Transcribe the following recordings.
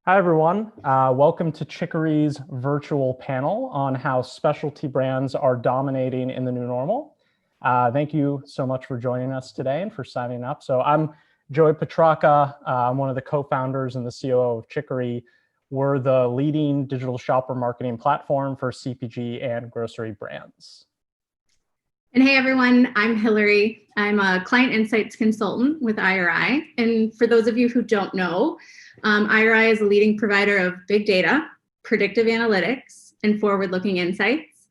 Hi, everyone. Welcome to Chicory's virtual panel on how specialty brands are dominating in the new normal. Thank you so much for joining us today and for signing up. So I'm Joey Petracca. I'm one of the co-founders and the COO of Chicory. We're the leading digital shopper marketing platform for CPG and grocery brands. And hey everyone, I'm Hillary. I'm a client insights consultant with IRI. And for those of you who don't know, IRI is a leading provider of big data, predictive analytics, and forward-looking insights.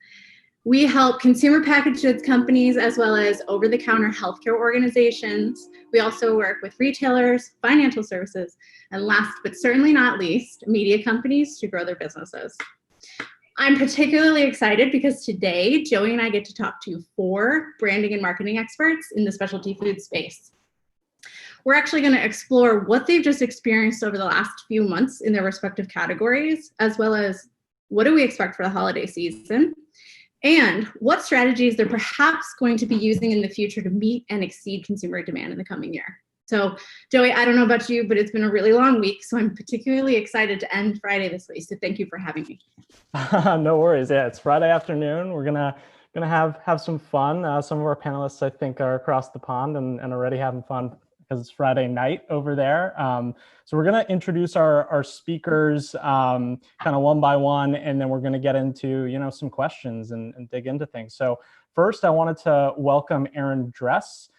We help consumer packaged goods companies as well as over-the-counter healthcare organizations. We also work with retailers, financial services, and last but certainly not least, media companies to grow their businesses. I'm particularly excited because today, Joey and I get to talk to 4 branding and marketing experts in the specialty food space. We're actually going to explore what they've just experienced over the last few months in their respective categories, as well as what do we expect for the holiday season, and what strategies they're perhaps going to be using in the future to meet and exceed consumer demand in the coming year. So, Joey, I don't know about you, but it's been a really long week, so I'm particularly excited to end Friday this week. So thank you for having me. No worries. Yeah, it's Friday afternoon. We're gonna have some fun. Some of our panelists, I think, are across the pond and already having fun because it's Friday night over there. So we're gonna introduce our speakers kind of one by one, and then we're gonna get into some questions and dig into things. So first, I wanted to welcome Erin Dress.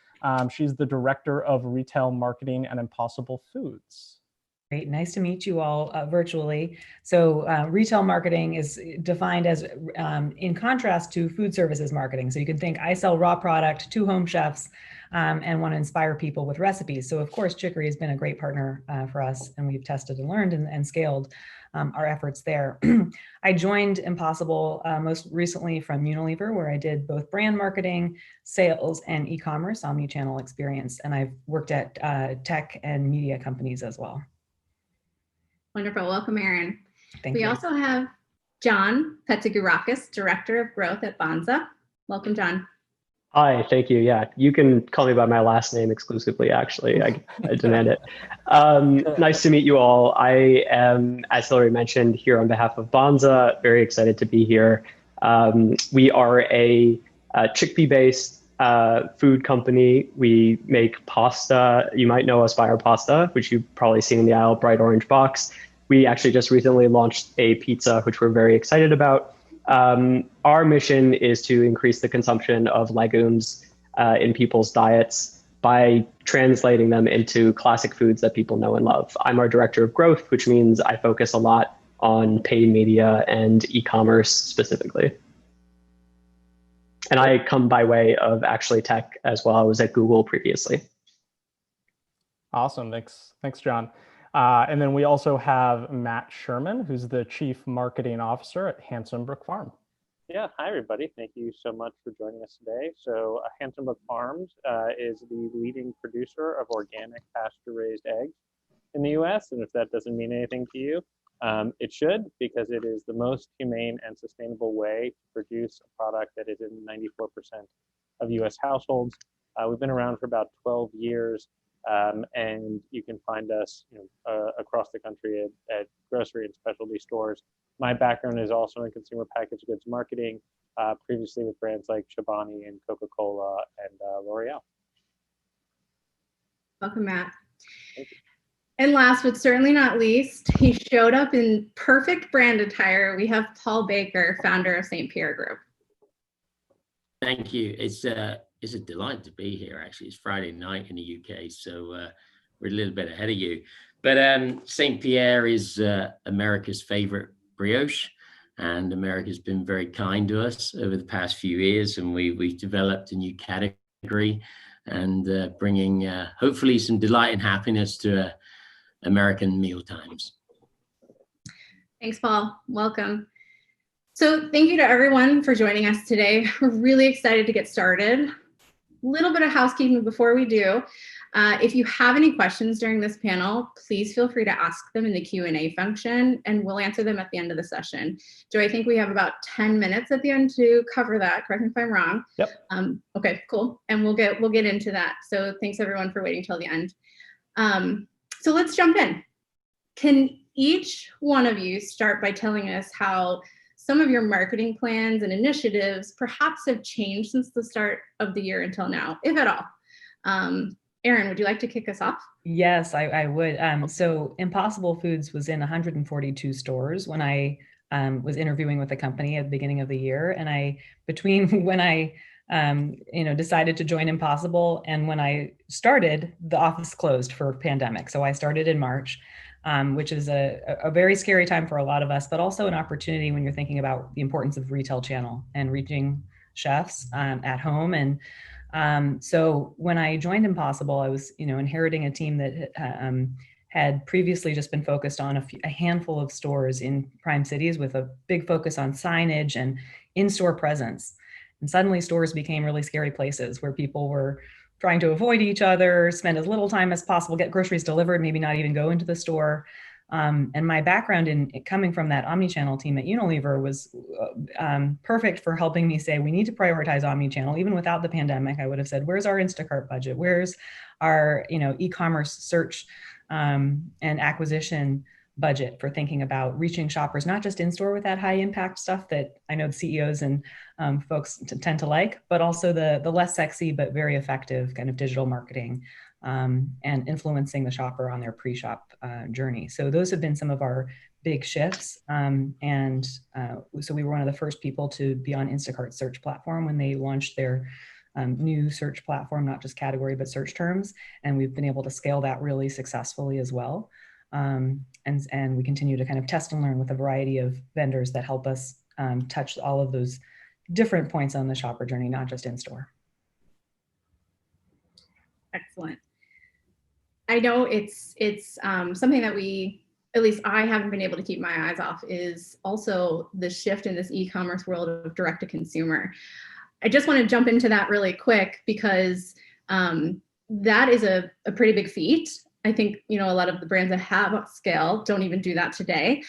She's the Director of Retail Marketing at Impossible Foods. Great, nice to meet you all virtually. So retail marketing is defined as in contrast to food services marketing. So you can think I sell raw product to home chefs and want to inspire people with recipes. So of course, Chicory has been a great partner for us, and we've tested and learned and scaled our efforts there. I joined Impossible most recently from Unilever, where I did both brand marketing, sales, and e-commerce omnichannel experience. And I've worked at tech and media companies as well. Wonderful. Welcome, Erin. Thank you. We also have John Pettigourakis, Director of Growth at Banza. Welcome, John. Hi, thank you. Yeah, you can call me by my last name exclusively, actually. I demand it. Nice to meet you all. I am, as Hillary mentioned, here on behalf of Banza. Very excited to be here. We are a chickpea-based food company. We make pasta. You might know us by our pasta, which you've probably seen in the aisle, bright orange box. We actually just recently launched a pizza, which we're very excited about. Our mission is to increase the consumption of legumes in people's diets by translating them into classic foods that people know and love. I'm our Director of Growth, which means I focus a lot on paid media and e-commerce specifically. And I come by way of actually tech as well. I was at Google previously. Awesome. Thanks, John. And then we also have Matt Sherman, who's the Chief Marketing Officer at Brook Farms. Yeah, hi everybody. Thank you so much for joining us today. So Brook Farms is the leading producer of organic pasture-raised eggs in the US. And if that doesn't mean anything to you, it should, because it is the most humane and sustainable way to produce a product that is in 94% of US households. We've been around for about 12 years. And you can find us across the country at grocery and specialty stores. My background is also in consumer packaged goods marketing, previously with brands like Chobani and Coca-Cola and L'Oreal. Welcome, Matt. And last but certainly not least, he showed up in perfect brand attire. We have Paul Baker, founder of St. Pierre Group. Thank you. It's a delight to be here, actually. It's Friday night in the UK, so we're a little bit ahead of you. But St. Pierre is America's favorite brioche, and America's been very kind to us over the past few years, and we've developed a new category and bringing hopefully some delight and happiness to American meal times. Thanks, Paul. Welcome. So thank you to everyone for joining us today. We're really excited to get started. Little bit of housekeeping before we do. If you have any questions during this panel, please feel free to ask them in the Q&A function, and we'll answer them at the end of the session. Joe, I think we have about 10 minutes at the end to cover that. Correct me if I'm wrong. Yep. Okay, cool. And we'll get into that. So thanks everyone for waiting till the end. So let's jump in. Can each one of you start by telling us how some of your marketing plans and initiatives perhaps have changed since the start of the year until now, if at all. Erin, would you like to kick us off? Yes, I would. So Impossible Foods was in 142 stores when I was interviewing with the company at the beginning of the year. And between when I decided to join Impossible and when I started, the office closed for pandemic. So I started in March, which is a very scary time for a lot of us, but also an opportunity when you're thinking about the importance of retail channel and reaching chefs at home. And so when I joined Impossible, I was, inheriting a team that had previously just been focused on a handful of stores in prime cities with a big focus on signage and in-store presence. And suddenly stores became really scary places where people were trying to avoid each other, spend as little time as possible, get groceries delivered, maybe not even go into the store. And my background in coming from that omnichannel team at Unilever was perfect for helping me say, we need to prioritize omnichannel. Even without the pandemic, I would have said, where's our Instacart budget? Where's our e-commerce search and acquisition budget for thinking about reaching shoppers, not just in store with that high impact stuff that I know the CEOs and folks tend to like, but also the less sexy but very effective kind of digital marketing and influencing the shopper on their pre-shop journey. So those have been some of our big shifts. So we were one of the first people to be on Instacart's search platform when they launched their new search platform, not just category, but search terms. And we've been able to scale that really successfully as well. And we continue to kind of test and learn with a variety of vendors that help us touch all of those different points on the shopper journey, not just in store. Excellent. I know it's something that at least I haven't been able to keep my eyes off, is also the shift in this e-commerce world of direct to consumer. I just want to jump into that really quick because that is a pretty big feat. I think, a lot of the brands that have scale don't even do that today.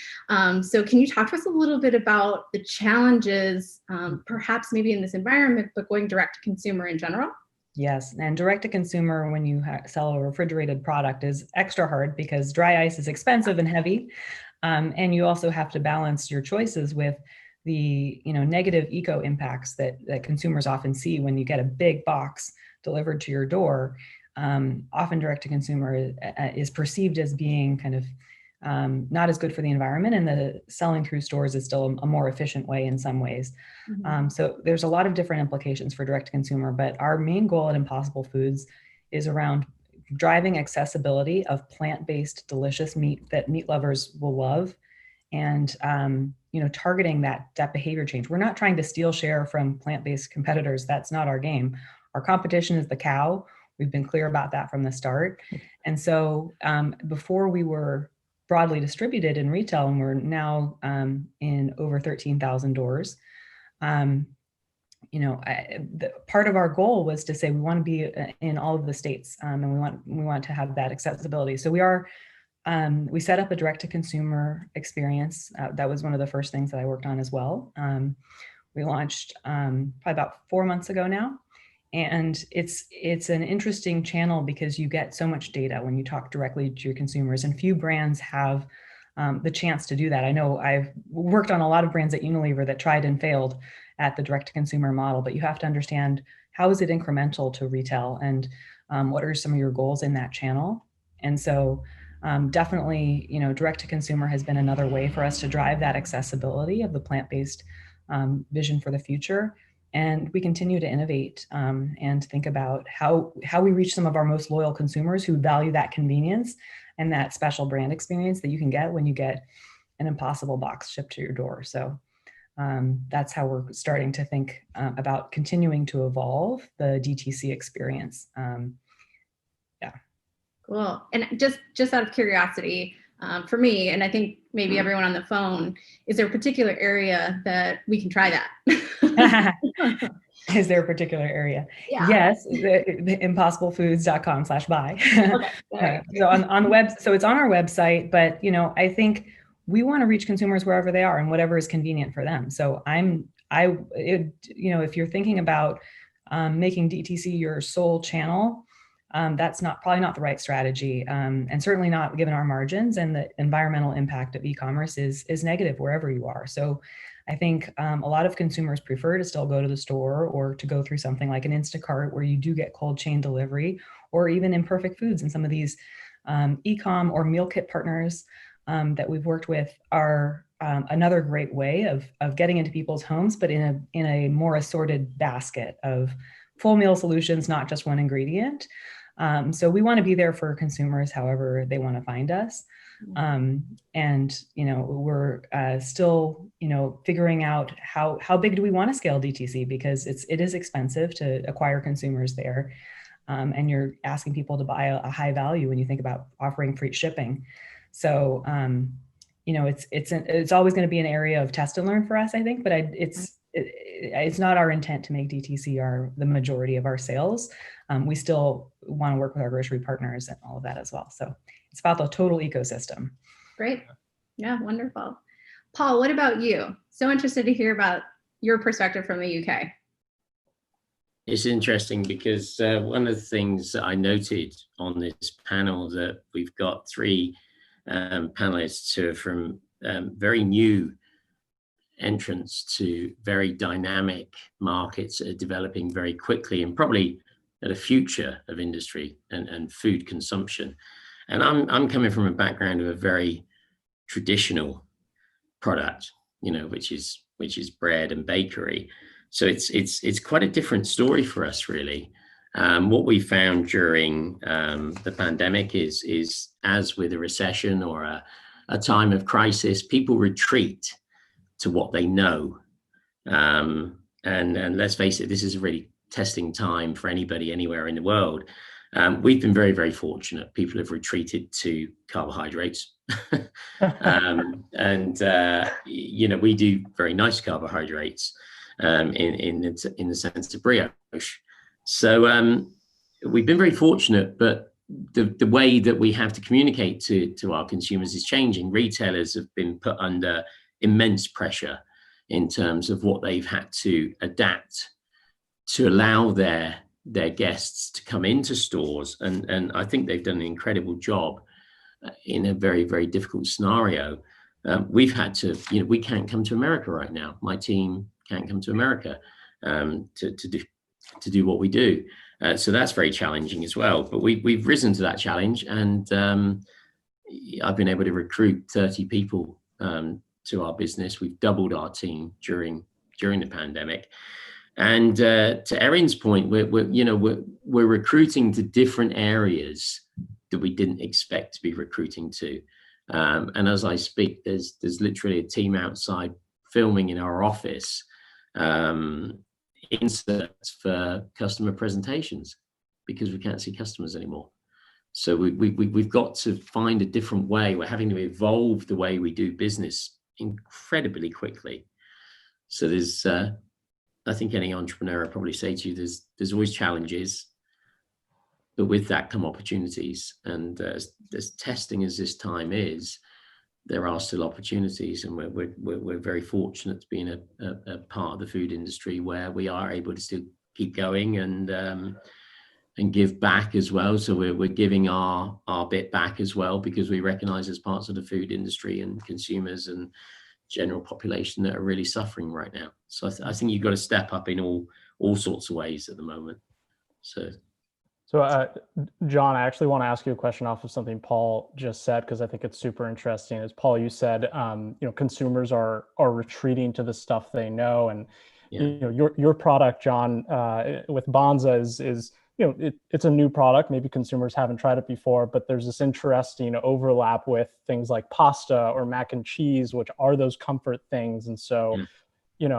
So can you talk to us a little bit about the challenges, perhaps maybe in this environment, but going direct to consumer in general? Yes, and direct to consumer when you sell a refrigerated product is extra hard because dry ice is expensive and heavy. And you also have to balance your choices with the negative eco impacts that consumers often see when you get a big box delivered to your door. Often direct to consumer is perceived as being kind of not as good for the environment, and the selling through stores is still a more efficient way in some ways. Mm-hmm. So there's a lot of different implications for direct to consumer, but our main goal at Impossible Foods is around driving accessibility of plant-based delicious meat that meat lovers will love, and targeting that behavior change. We're not trying to steal share from plant-based competitors. That's not our game. Our competition is the cow. We've been clear about that from the start. And so before we were broadly distributed in retail, and we're now in over 13,000 doors, part of our goal was to say we want to be in all of the states, and we want to have that accessibility. So we set up a direct-to-consumer experience. That was one of the first things that I worked on as well. We launched probably about 4 months ago now. And it's an interesting channel because you get so much data when you talk directly to your consumers, and few brands have the chance to do that. I know I've worked on a lot of brands at Unilever that tried and failed at the direct-to-consumer model, but you have to understand, how is it incremental to retail, and what are some of your goals in that channel? And so definitely, direct-to-consumer has been another way for us to drive that accessibility of the plant-based vision for the future. And we continue to innovate and think about how we reach some of our most loyal consumers who value that convenience and that special brand experience that you can get when you get an Impossible box shipped to your door. So that's how we're starting to think about continuing to evolve the DTC experience. Yeah. Cool. And just out of curiosity, for me, and I think maybe everyone on the phone, is there a particular area that we can try that? Is there a particular area? Yeah. Yes, the impossiblefoods.com/buy. Okay. So on the web, so it's on our website, but I think we want to reach consumers wherever they are and whatever is convenient for them. So if you're thinking about making DTC your sole channel, that's probably not the right strategy, and certainly not given our margins, and the environmental impact of e-commerce is negative wherever you are. So I think a lot of consumers prefer to still go to the store or to go through something like an Instacart where you do get cold chain delivery, or even Imperfect Foods. And some of these e-com or meal kit partners that we've worked with are another great way of getting into people's homes, but in a more assorted basket of full meal solutions, not just one ingredient. So we want to be there for consumers however they want to find us. And, we're still, figuring out how big do we want to scale DTC, because it is expensive to acquire consumers there. And you're asking people to buy a high value when you think about offering free shipping. So, it's always going to be an area of test and learn for us, I think, but it's not our intent to make DTC the majority of our sales. We still want to work with our grocery partners and all of that as well. So it's about the total ecosystem. Great. Yeah, wonderful. Paul, what about you? So interested to hear about your perspective from the UK. It's interesting because one of the things that I noted on this panel, that we've got three panelists who are from very new entrants to very dynamic markets that are developing very quickly and probably at a future of industry and food consumption. And I'm coming from a background of a very traditional product, which is bread and bakery. So it's quite a different story for us, really. What we found during the pandemic is as with a recession or a time of crisis, people retreat to what they know. And let's face it, this is a really testing time for anybody anywhere in the world. We've been very, very fortunate. People have retreated to carbohydrates. We do very nice carbohydrates in the sense of brioche. So we've been very fortunate, but the way that we have to communicate to our consumers is changing. Retailers have been put under immense pressure in terms of what they've had to adapt to allow their guests to come into stores. And I think they've done an incredible job in a very, very difficult scenario. We've had to, we can't come to America right now. My team can't come to America to do what we do. So that's very challenging as well. But we've risen to that challenge, and I've been able to recruit 30 people to our business. We've doubled our team during the pandemic. And to Erin's point, we're recruiting to different areas that we didn't expect to be recruiting to. And as I speak, there's literally a team outside filming in our office inserts for customer presentations because we can't see customers anymore. So we've got to find a different way. We're having to evolve the way we do business incredibly quickly. So there's, I think any entrepreneur will probably say to you, there's always challenges, but with that come opportunities. And as testing as this time is, there are still opportunities, and we're very fortunate to be in a part of the food industry where we are able to still keep going and give back as well. So we're giving our bit back as well, because we recognize as parts of the food industry and consumers and general population that are really suffering right now. So I think you've got to step up in all sorts of ways at the moment. So John, I actually want to ask you a question off of something Paul just said, because I think it's super interesting. As Paul, you said, consumers are retreating to the stuff they know, and your product, John, with Banza is it's a new product. Maybe consumers haven't tried it before, but there's this interesting overlap with things like pasta or mac and cheese, which are those comfort things. And so, so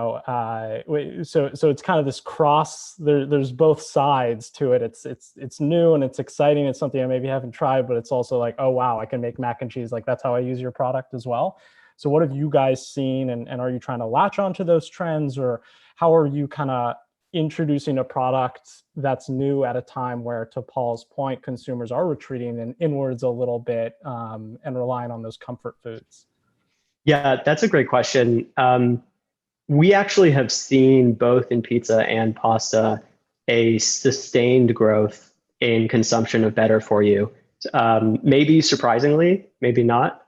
it's kind of this cross. There's both sides to it. It's new and it's exciting. It's something I maybe haven't tried, but it's also like, oh wow, I can make mac and cheese. Like, that's how I use your product as well. So what have you guys seen, and are you trying to latch onto those trends, or how are you kind of introducing a product that's new at a time where, to Paul's point, consumers are retreating inwards a little bit and relying on those comfort foods? Yeah, that's a great question. We actually have seen both in pizza and pasta a sustained growth in consumption of better for you. Maybe surprisingly, maybe not.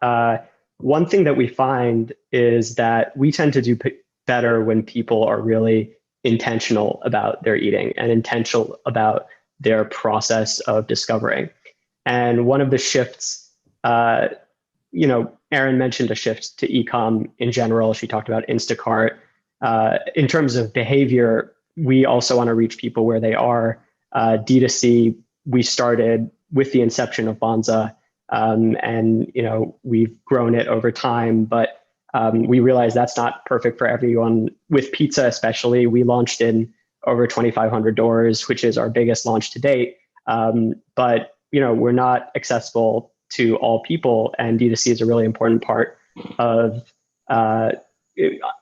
One thing that we find is that we tend to do better when people are really intentional about their eating and intentional about their process of discovering. And one of the shifts, Erin mentioned a shift to e-com in general. She talked about Instacart. In terms of behavior, we also want to reach people where they are. D2C, we started with the inception of Banza, and we've grown it over time, but we realize that's not perfect for everyone. With pizza especially, we launched in over 2,500 doors, which is our biggest launch to date. But we're not accessible to all people, and D2C is a really important part of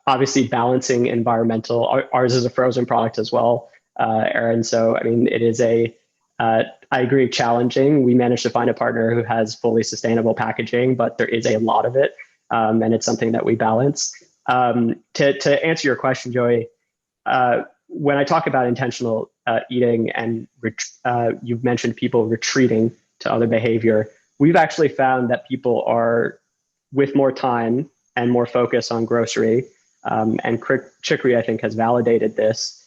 obviously balancing environmental. Ours is a frozen product as well, Erin. So it is I agree, challenging. We managed to find a partner who has fully sustainable packaging, but there is a lot of it, and it's something that we balance. To answer your question, Joey, when I talk about intentional eating and you've mentioned people retreating to other behavior, we've actually found that people are, with more time and more focus on grocery, and Chicory, I think, has validated this,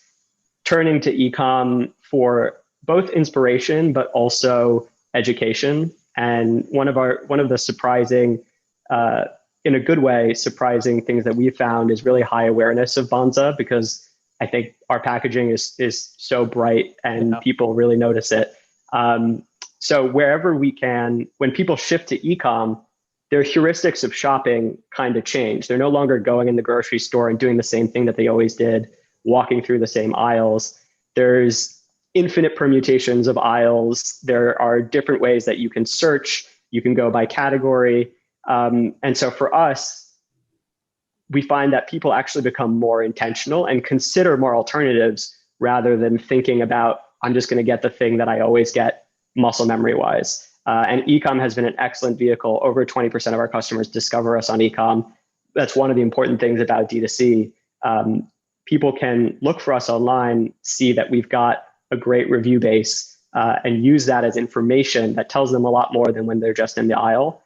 turning to e-com for both inspiration, but also education. And one of the surprising, in a good way, surprising things that we've found is really high awareness of Banza, because I think our packaging is so bright and people really notice it. So wherever we can, when people shift to e-com, their heuristics of shopping kind of change. They're no longer going in the grocery store and doing the same thing that they always did, walking through the same aisles. There's infinite permutations of aisles. There are different ways that you can search. You can go by category. And so for us, we find that people actually become more intentional and consider more alternatives rather than thinking about, I'm just going to get the thing that I always get muscle memory wise. And e-com has been an excellent vehicle. Over 20% of our customers discover us on e-com. That's one of the important things about D2C. People can look for us online, see that we've got a great review base, and use that as information that tells them a lot more than when they're just in the aisle.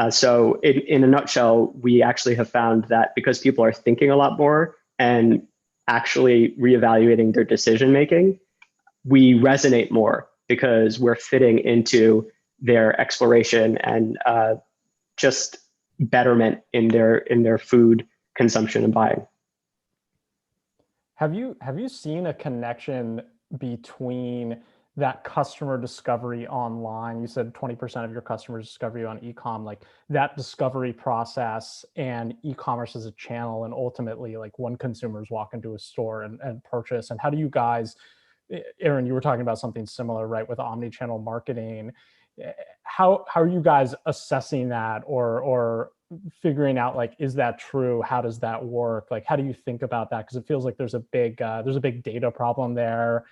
So in a nutshell, we actually have found that because people are thinking a lot more and actually reevaluating their decision-making, we resonate more because we're fitting into their exploration and just betterment in their food consumption and buying. Have you seen a connection between that customer discovery online? You said 20% of your customers discover you on e-com, like that discovery process and e-commerce as a channel, and ultimately like when consumers walk into a store and purchase. And how do you guys, Erin, you were talking about something similar, right, with omni-channel marketing. How are you guys assessing that or figuring out, like, is that true? How does that work? Like, how do you think about that? Because it feels like there's a big data problem there.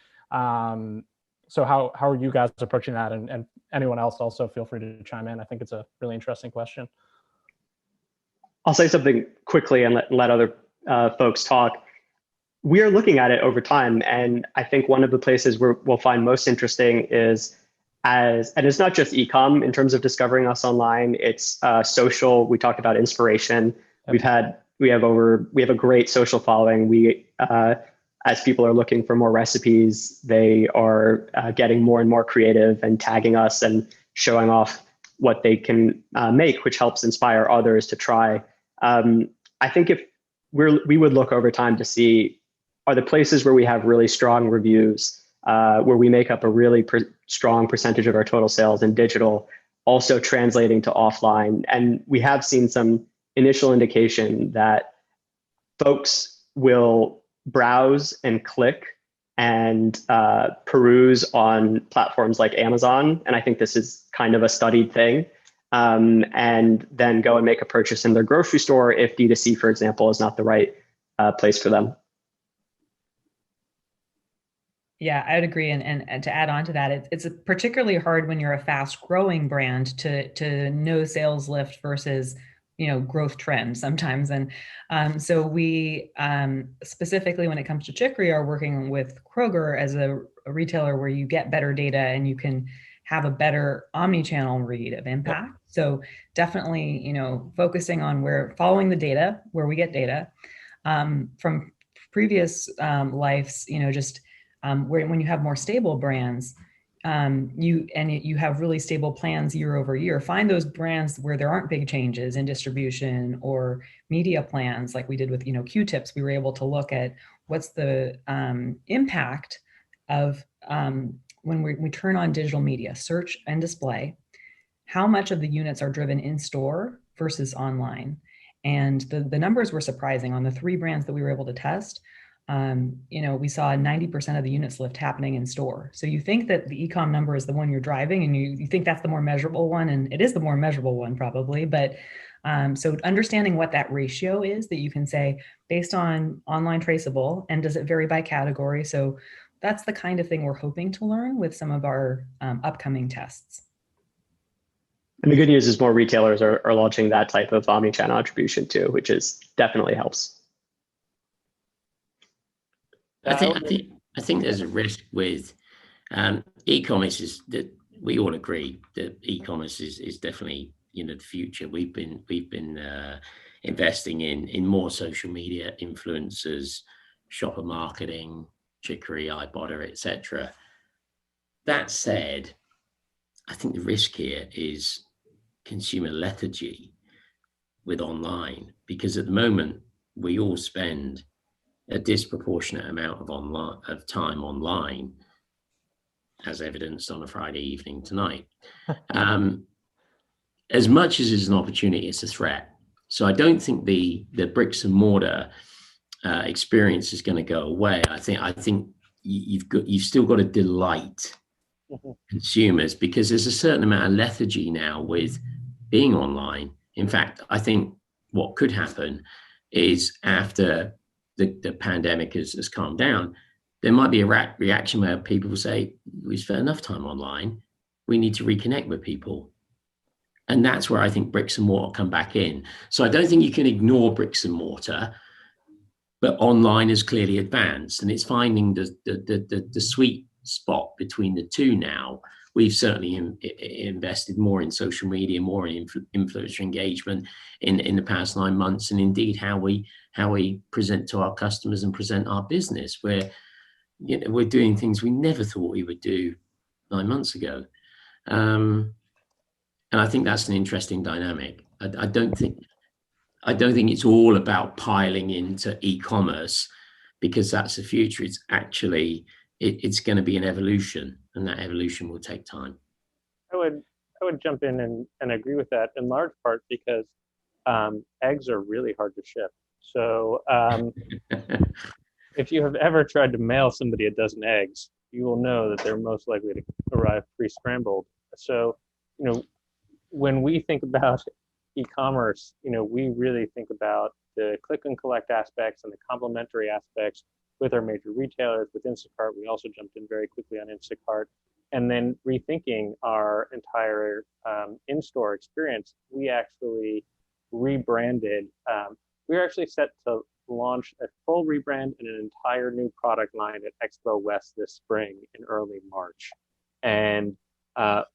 So how are you guys approaching that? And anyone else also feel free to chime in. I think it's a really interesting question. I'll say something quickly and let other folks talk. We are looking at it over time. And I think one of the places where we'll find most interesting is and it's not just e-com in terms of discovering us online, it's social. We talked about inspiration. We have a great social following. We, as people are looking for more recipes, they are getting more and more creative and tagging us and showing off what they can make, which helps inspire others to try. I think if we would look over time to see, are the places where we have really strong reviews, where we make up a really strong percentage of our total sales in digital, also translating to offline. And we have seen some initial indication that folks will browse and click and peruse on platforms like Amazon. And I think this is kind of a studied thing. And then go and make a purchase in their grocery store if D2C, for example, is not the right place for them. Yeah, I would agree. And to add on to that, it's particularly hard when you're a fast growing brand to know sales lift versus, growth trend sometimes. And so we specifically, when it comes to Chicory, are working with Kroger as a a retailer where you get better data and you can have a better omni-channel read of impact. Yep. So definitely, you know, focusing on following the data, where we get data from previous lives, you know, just when you have more stable brands, you have really stable plans year over year. Find those brands where there aren't big changes in distribution or media plans, like we did with, you know, Q-tips. We were able to look at what's the impact of when we turn on digital media, search and display, how much of the units are driven in store versus online. And the numbers were surprising. On the 3 brands that we were able to test, you know, we saw 90% of the units lift happening in store. So you think that the e-com number is the one you're driving, and you think that's the more measurable one, and it is the more measurable one probably, but so understanding what that ratio is that you can say based on online traceable, and does it vary by category? So that's the kind of thing we're hoping to learn with some of our upcoming tests. And the good news is more retailers are launching that type of omni-channel attribution too, which is definitely helps. I think there's a risk with e-commerce is that we all agree that e-commerce is definitely, you know, the future. We've been investing in more social media influencers, shopper marketing, Chicory, iBotter, etc. That said, I think the risk here is consumer lethargy with online, because at the moment we all spend a disproportionate amount of time online, as evidenced on a Friday evening tonight. As much as it's an opportunity, it's a threat. So I don't think the bricks and mortar experience is going to go away. I think you've still got to delight consumers, because there's a certain amount of lethargy now with being online. In fact, I think what could happen is after the pandemic has calmed down, there might be a reaction where people will say, we've spent enough time online, we need to reconnect with people. And that's where I think bricks and mortar come back in. So I don't think you can ignore bricks and mortar, but online is clearly advanced, and it's finding the sweet spot between the two now. We've certainly invested more in social media, more in influencer engagement in the past 9 months, and indeed how we present to our customers and present our business. Where, you know, we're doing things we never thought we would do 9 months ago, and I think that's an interesting dynamic. I don't think it's all about piling into e-commerce, because that's the future. It's actually it's going to be an evolution, and that evolution will take time. I would jump in and agree with that in large part because eggs are really hard to ship. So if you have ever tried to mail somebody a dozen eggs, you will know that they're most likely to arrive pre-scrambled. So, you know, when we think about e-commerce, you know, we really think about the click and collect aspects and the complementary aspects with our major retailers. With Instacart, we also jumped in very quickly on Instacart. And then rethinking our entire in-store experience, we actually rebranded. We were actually set to launch a full rebrand and an entire new product line at Expo West this spring in early March. And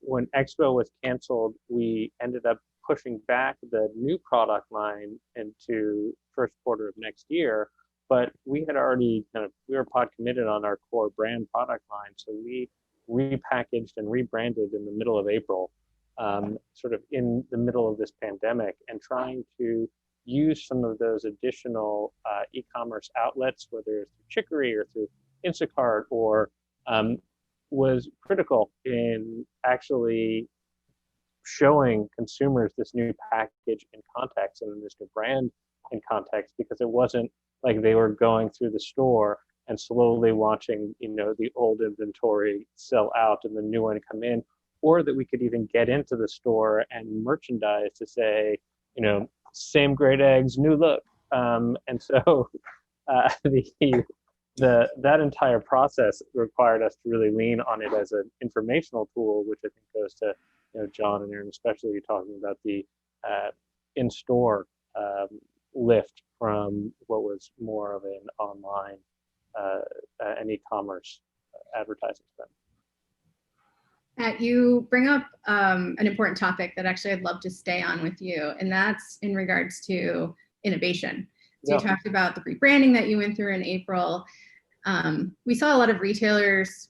when Expo was canceled, we ended up pushing back the new product line into first quarter of next year. But we had already we were pod committed on our core brand product line. So we repackaged and rebranded in the middle of April, sort of in the middle of this pandemic, and trying to use some of those additional e-commerce outlets, whether it's through Chicory or through Instacart, or was critical in actually showing consumers this new package in context and this new brand in context, because it wasn't like they were going through the store and slowly watching, you know, the old inventory sell out and the new one come in, or that we could even get into the store and merchandise to say, you know, same great eggs, new look. And so that entire process required us to really lean on it as an informational tool, which I think goes to, you know, John and Aaron, especially talking about the in-store lift from what was more of an online and e-commerce advertising spend. You bring up an important topic that actually I'd love to stay on with you, and that's in regards to innovation. So you talked about the rebranding that you went through in April. We saw a lot of retailers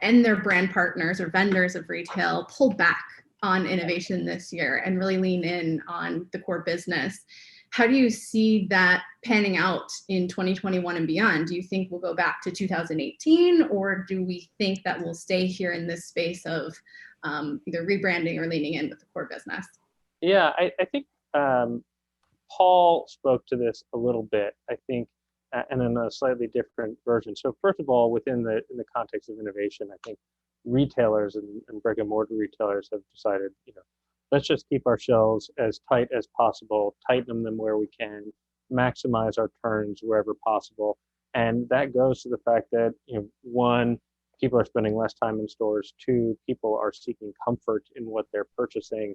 and their brand partners or vendors of retail pull back on innovation this year and really lean in on the core business. How do you see that panning out in 2021 and beyond? Do you think we'll go back to 2018, or do we think that we'll stay here in this space of either rebranding or leaning in with the core business? Yeah, I think Paul spoke to this a little bit, I think, and in a slightly different version. So first of all, in the context of innovation, I think retailers and brick and mortar retailers have decided, let's just keep our shelves as tight as possible, tighten them where we can, maximize our turns wherever possible. And that goes to the fact that, one, people are spending less time in stores. Two, people are seeking comfort in what they're purchasing.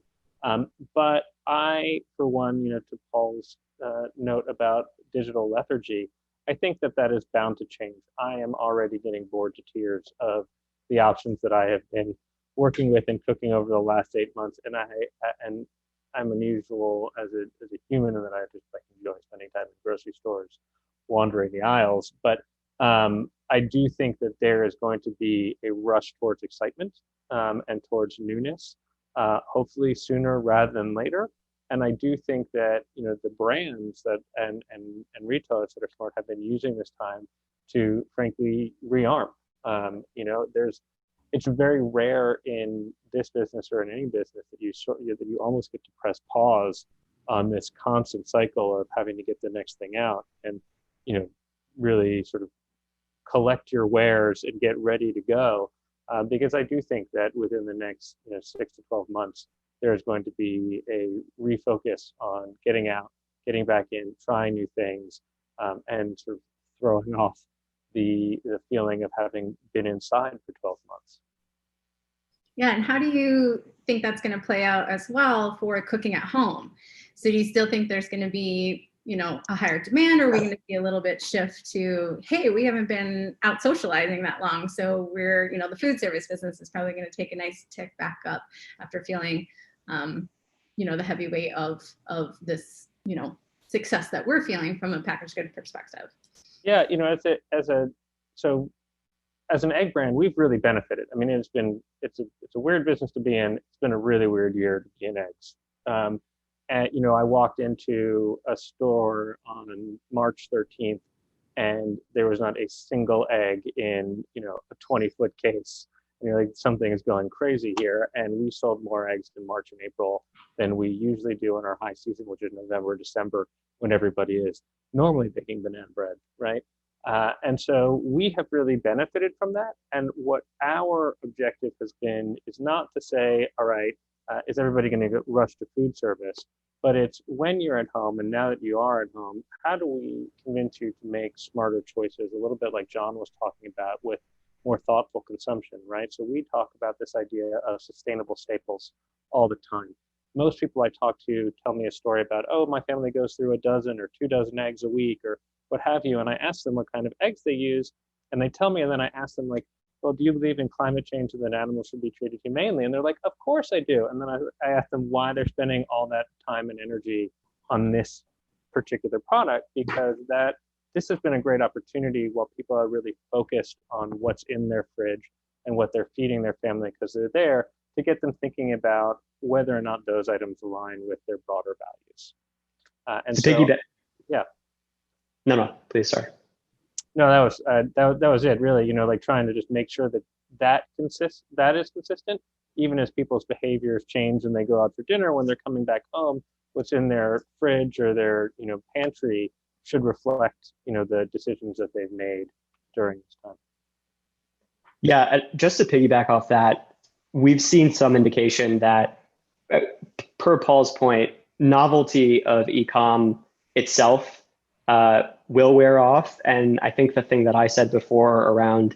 But I, for one, to Paul's note about digital lethargy, I think that is bound to change. I am already getting bored to tears of the options that I have been working with and cooking over the last 8 months, and I'm unusual as a human, and that I just enjoy spending time in grocery stores, wandering the aisles. But I do think that there is going to be a rush towards excitement and towards newness, hopefully sooner rather than later. And I do think that the brands that and retailers that are smart have been using this time to frankly rearm. It's very rare in this business or in any business that you almost get to press pause on this constant cycle of having to get the next thing out and really sort of collect your wares and get ready to go, because I do think that within the next 6 to 12 months there's going to be a refocus on getting out, getting back in, trying new things, and sort of throwing off the feeling of having been inside for 12 months. Yeah, and how do you think that's going to play out as well for cooking at home? So do you still think there's going to be, a higher demand, or are we going to see a little bit shift to, hey, we haven't been out socializing that long, so we're, the food service business is probably going to take a nice tick back up after feeling, the heavy weight of this, success that we're feeling from a packaged good perspective? Yeah, as an egg brand, we've really benefited. I mean, it's a weird business to be in. It's been a really weird year to be in eggs. And I walked into a store on March 13th, and there was not a single egg in a 20-foot case. And you're like, something is going crazy here. And we sold more eggs in March and April than we usually do in our high season, which is November, December, when everybody is normally baking banana bread, right? And so we have really benefited from that. And what our objective has been is not to say, all right, is everybody going to rush to food service? But it's when you're at home, and now that you are at home, how do we convince you to make smarter choices? A little bit like John was talking about with more thoughtful consumption, right? So we talk about this idea of sustainable staples all the time. Most people I talk to tell me a story about, oh, my family goes through a dozen or 2 dozen eggs a week or what have you. And I ask them what kind of eggs they use, and they tell me, and then I ask them, like, well, do you believe in climate change and that animals should be treated humanely? And they're like, of course I do. And then I ask them why they're spending all that time and energy on this particular product, because this has been a great opportunity while people are really focused on what's in their fridge and what they're feeding their family because they're there, to get them thinking about whether or not those items align with their broader values. Yeah. No, please, sorry. No, that was it, really. Like trying to just make sure that is consistent, even as people's behaviors change and they go out for dinner. When they're coming back home, what's in their fridge or their pantry should reflect the decisions that they've made during this time. Yeah, just to piggyback off that, we've seen some indication that, per Paul's point, novelty of e-com itself will wear off. And I think the thing that I said before around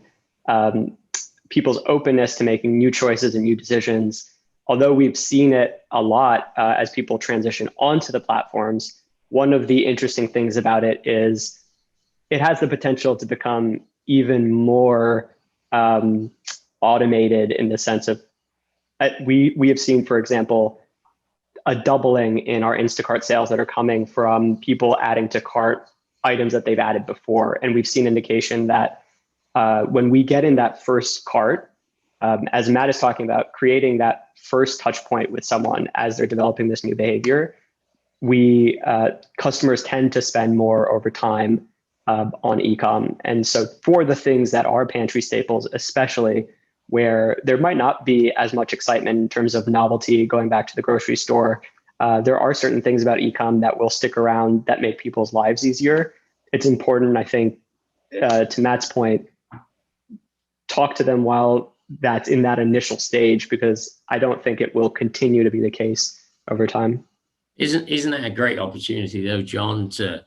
people's openness to making new choices and new decisions, although we've seen it a lot as people transition onto the platforms, one of the interesting things about it is it has the potential to become even more automated in the sense of we have seen, for example, a doubling in our Instacart sales that are coming from people adding to cart items that they've added before. And we've seen indication that when we get in that first cart, as Matt is talking about, creating that first touch point with someone as they're developing this new behavior, customers tend to spend more over time on e-com. And so for the things that are pantry staples, especially where there might not be as much excitement in terms of novelty going back to the grocery store, there are certain things about e-com that will stick around that make people's lives easier. It's important, I think, to Matt's point, talk to them while that's in that initial stage, because I don't think it will continue to be the case over time. Isn't that a great opportunity though, John, to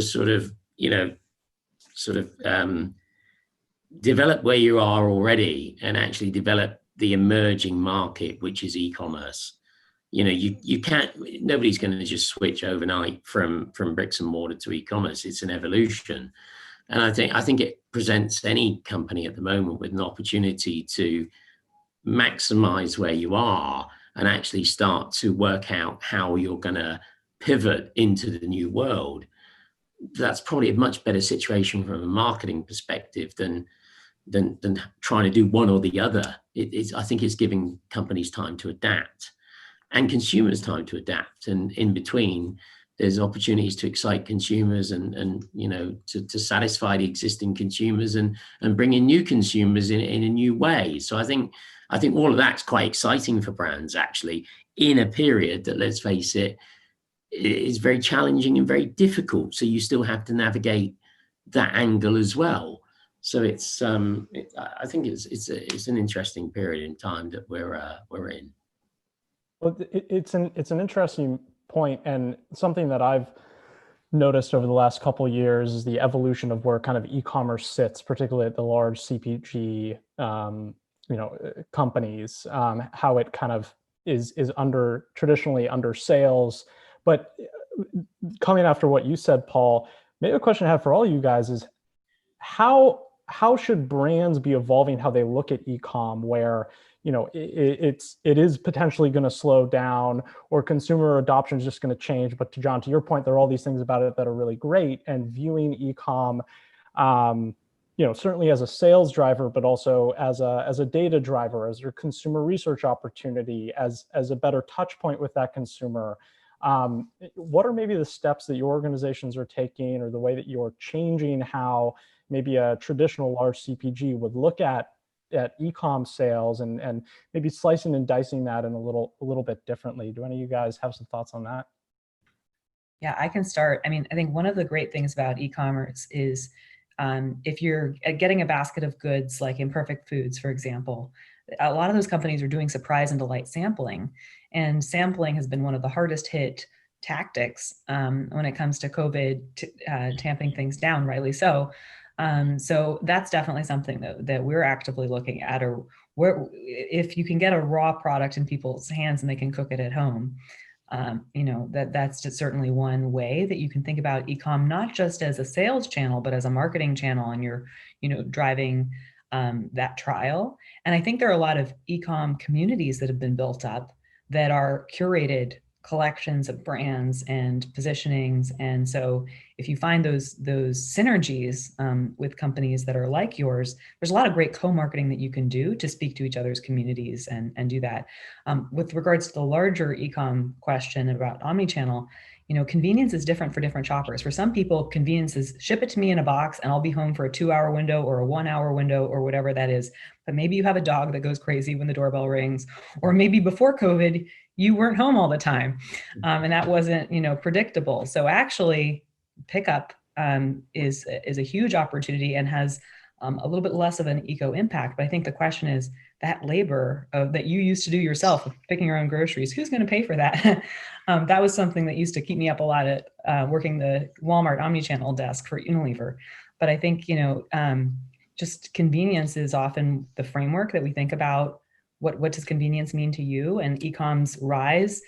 sort of, develop where you are already and actually develop the emerging market, which is e-commerce. You can't, nobody's going to just switch overnight from bricks and mortar to e-commerce. It's an evolution. And I think it presents any company at the moment with an opportunity to maximize where you are and actually start to work out how you're going to pivot into the new world. That's probably a much better situation from a marketing perspective than trying to do one or the other. I think it's giving companies time to adapt and consumers time to adapt. And in between, there's opportunities to excite consumers and to satisfy the existing consumers and bring in new consumers in a new way. So I think all of that's quite exciting for brands, actually, in a period that, let's face it, is very challenging and very difficult. So you still have to navigate that angle as well. So it's I think it's an interesting period in time that we're in. Well, it's an interesting point, and something that I've noticed over the last couple of years is the evolution of where kind of e-commerce sits, particularly at the large CPG companies, how it kind of is traditionally under sales. But coming after what you said, Paul, maybe a question I have for all you guys is how should brands be evolving how they look at e-com, where it is potentially going to slow down or consumer adoption is just going to change. But to your point, there are all these things about it that are really great, and viewing e-com, certainly as a sales driver, but also as a data driver, as your consumer research opportunity, as a better touch point with that consumer. What are maybe the steps that your organizations are taking, or the way that you're changing how maybe a traditional large CPG would look at e-com sales, and maybe slicing and dicing that in a little bit differently? Do any of you guys have some thoughts on that? Yeah, I can start. I mean, I think one of the great things about e-commerce is if you're getting a basket of goods like Imperfect Foods, for example, a lot of those companies are doing surprise and delight sampling. And sampling has been one of the hardest hit tactics when it comes to COVID, tamping things down, rightly so. So that's definitely something that we're actively looking at, or where if you can get a raw product in people's hands and they can cook it at home, that's just certainly one way that you can think about e-com, not just as a sales channel, but as a marketing channel, and you're, driving that trial. And I think there are a lot of e-com communities that have been built up that are curated collections of brands and positionings. And so if you find those synergies with companies that are like yours, there's a lot of great co-marketing that you can do to speak to each other's communities and do that. With regards to the larger e-com question about omnichannel, convenience is different for different shoppers. For some people, convenience is ship it to me in a box and I'll be home for a 2-hour window or a 1-hour window or whatever that is. But maybe you have a dog that goes crazy when the doorbell rings, or maybe before COVID, you weren't home all the time, and that wasn't, predictable. So actually, pickup is a huge opportunity and has a little bit less of an eco impact. But I think the question is that labor that you used to do yourself, picking your own groceries, who's going to pay for that? That was something that used to keep me up a lot at working the Walmart omnichannel desk for Unilever. But I think, just convenience is often the framework that we think about. What does convenience mean to you? And e-com's rise,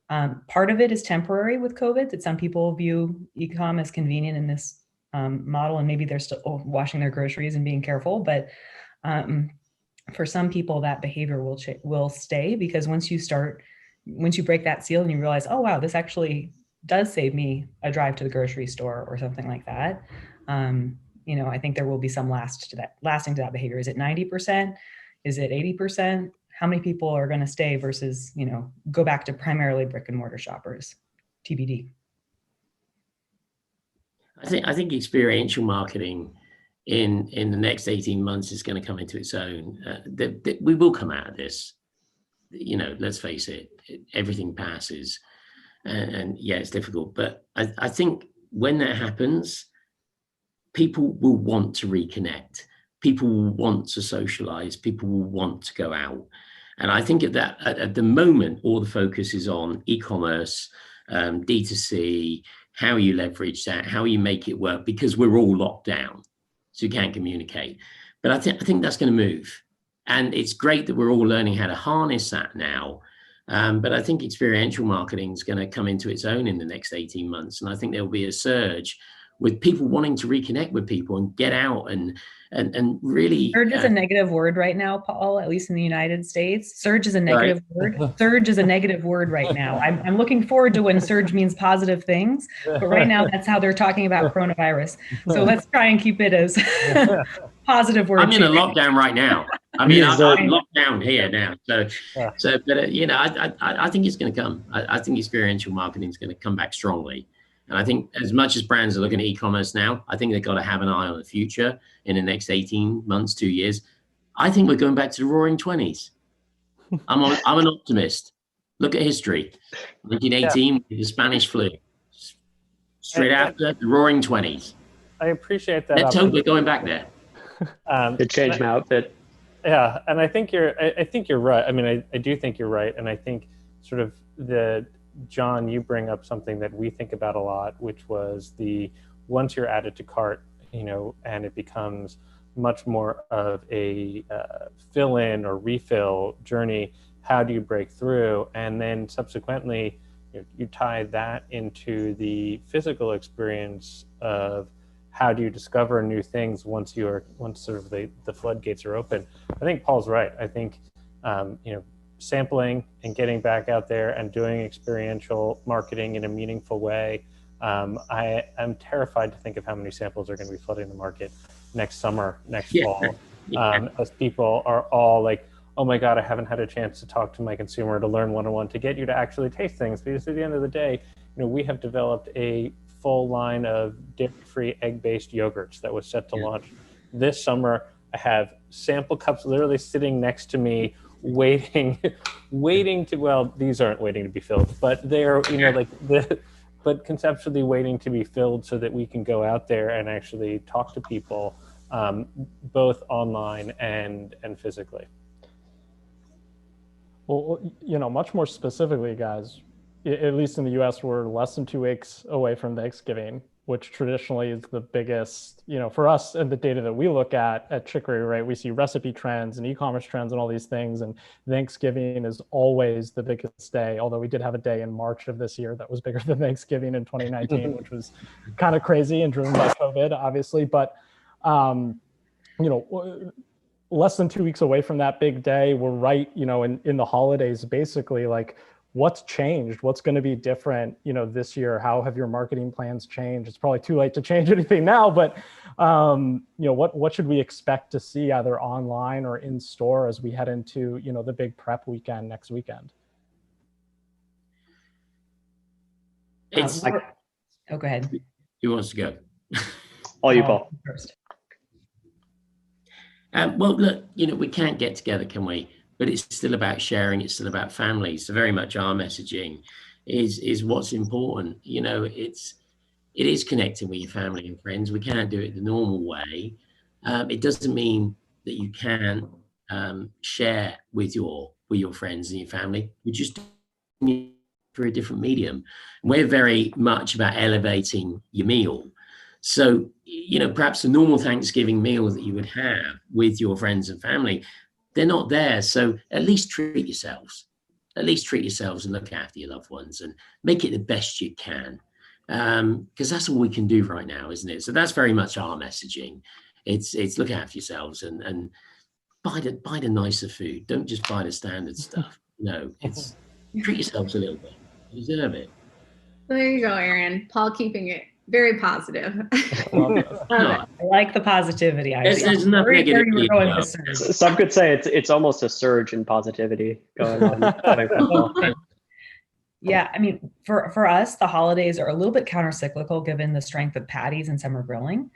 part of it is temporary with COVID, that some people view e-com as convenient in this model, and maybe they're still washing their groceries and being careful. But For some people, that behavior will stay, because once you break that seal and you realize, oh wow, this actually does save me a drive to the grocery store or something like that. I think there will be some lasting to that behavior. Is it 90%? Is it 80%? How many people are going to stay versus, go back to primarily brick and mortar shoppers? TBD. I think experiential marketing in the next 18 months is going to come into its own. We will come out of this. Let's face it, everything passes, and yeah, it's difficult. But I think when that happens, people will want to reconnect. People will want to socialize. People will want to go out. And I think at the moment, all the focus is on e-commerce, D2C, how you leverage that, how you make it work, because we're all locked down, so you can't communicate. But I think that's going to move. And it's great that we're all learning how to harness that now. But I think experiential marketing is going to come into its own in the next 18 months. And I think there'll be a surge with people wanting to reconnect with people and get out and really. Surge is a negative word right now, Paul, at least in the United States. Surge is a negative word. Surge is a negative word right now. I'm looking forward to when surge means positive things, but right now that's how they're talking about coronavirus. So let's try and keep it as positive word. I'm in a lockdown right now. I'm locked down here now. But I think it's going to come. I think experiential marketing is going to come back strongly. And I think as much as brands are looking at e-commerce now, I think they've got to have an eye on the future in the next 18 months, 2 years. I think we're going back to the roaring 20s. I'm an optimist. Look at history. 1918, the Spanish flu. Straight after, the roaring 20s. I appreciate that. Let's hope we're going back there. To change my outfit. Yeah, and I think you're right. I mean, I do think you're right. And I think sort of John, you bring up something that we think about a lot, which was once you're added to cart, and it becomes much more of a fill-in or refill journey, how do you break through? And then subsequently, you tie that into the physical experience of how do you discover new things once sort of the floodgates are open. I think Paul's right. I think, sampling and getting back out there and doing experiential marketing in a meaningful way. I am terrified to think of how many samples are going to be flooding the market next summer, next fall, as people are all like, oh my God, I haven't had a chance to talk to my consumer, to learn one-on-one, to get you to actually taste things. Because at the end of the day, we have developed a full line of dairy-free, egg-based yogurts that was set to launch this summer. I have sample cups literally sitting next to me, waiting to, well, these aren't waiting to be filled, but they're, but conceptually waiting to be filled so that we can go out there and actually talk to people, both online and physically. Well, much more specifically, guys, at least in the US, we're less than 2 weeks away from Thanksgiving, which traditionally is the biggest, for us and the data that we look at Chicory, right? We see recipe trends and e-commerce trends and all these things. And Thanksgiving is always the biggest day, although we did have a day in March of this year that was bigger than Thanksgiving in 2019, which was kind of crazy and driven by COVID, obviously. But, less than 2 weeks away from that big day, we're right, in the holidays, basically, like, what's changed? What's going to be different, this year? How have your marketing plans changed? It's probably too late to change anything now, but what should we expect to see either online or in store as we head into, the big prep weekend next weekend? Go ahead. Who wants to go? All you, Paul. First. Well, look, we can't get together, can we? But it's still about sharing. It's still about family. So very much our messaging is what's important. It is connecting with your family and friends. We can't do it the normal way. It doesn't mean that you can't share with your friends and your family. We just need through a different medium. We're very much about elevating your meal. So, perhaps the normal Thanksgiving meal that you would have with your friends and family, they're not there. So at least treat yourselves. At least treat yourselves and look after your loved ones and make it the best you can. Because that's all we can do right now, isn't it? So that's very much our messaging. It's look after yourselves and buy the nicer food. Don't just buy the standard stuff. It's treat yourselves a little bit. You deserve it. There you go, Aaron. Paul keeping it very positive. No, I like the positivity. there's enough negativity going about this surge. Some could say it's almost a surge in positivity going on. I think Yeah, I mean, for us, the holidays are a little bit counter-cyclical given the strength of patties and summer grilling.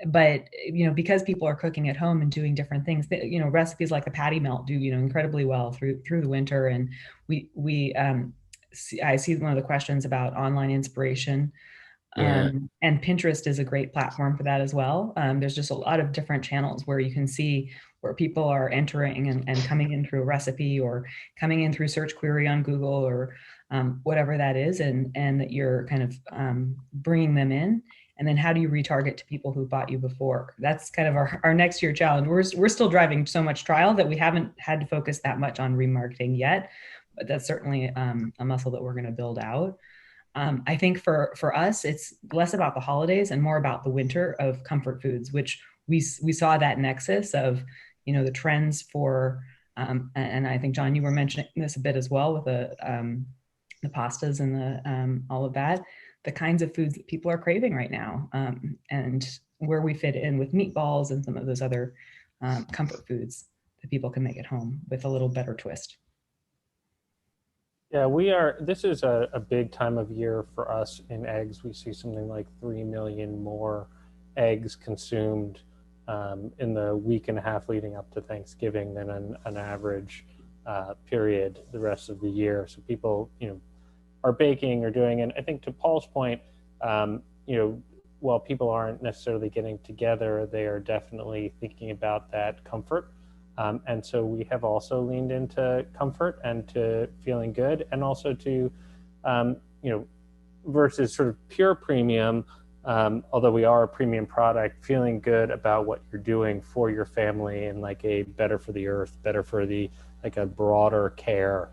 But because people are cooking at home and doing different things, recipes like the patty melt do incredibly well through the winter. And I see one of the questions about online inspiration. Yeah. And Pinterest is a great platform for that as well. There's just a lot of different channels where you can see where people are entering and coming in through a recipe or coming in through search query on Google or whatever that is, and that you're kind of bringing them in. And then how do you retarget to people who bought you before? That's kind of our next year challenge. We're still driving so much trial that we haven't had to focus that much on remarketing yet, but that's certainly a muscle that we're going to build out. I think for us, it's less about the holidays and more about the winter of comfort foods, which we saw that nexus of, the trends for, and I think, John, you were mentioning this a bit as well with the pastas and the all of that, the kinds of foods that people are craving right now, and where we fit in with meatballs and some of those other comfort foods that people can make at home with a little better twist. Yeah, this is a big time of year for us in eggs. We see something like 3 million more eggs consumed in the week and a half leading up to Thanksgiving than an average period the rest of the year. So people, are baking or doing, and I think to Paul's point, while people aren't necessarily getting together, they are definitely thinking about that comfort. And so we have also leaned into comfort and to feeling good, and also to, versus sort of pure premium, although we are a premium product, feeling good about what you're doing for your family and like a better for the earth, better for the, like a broader care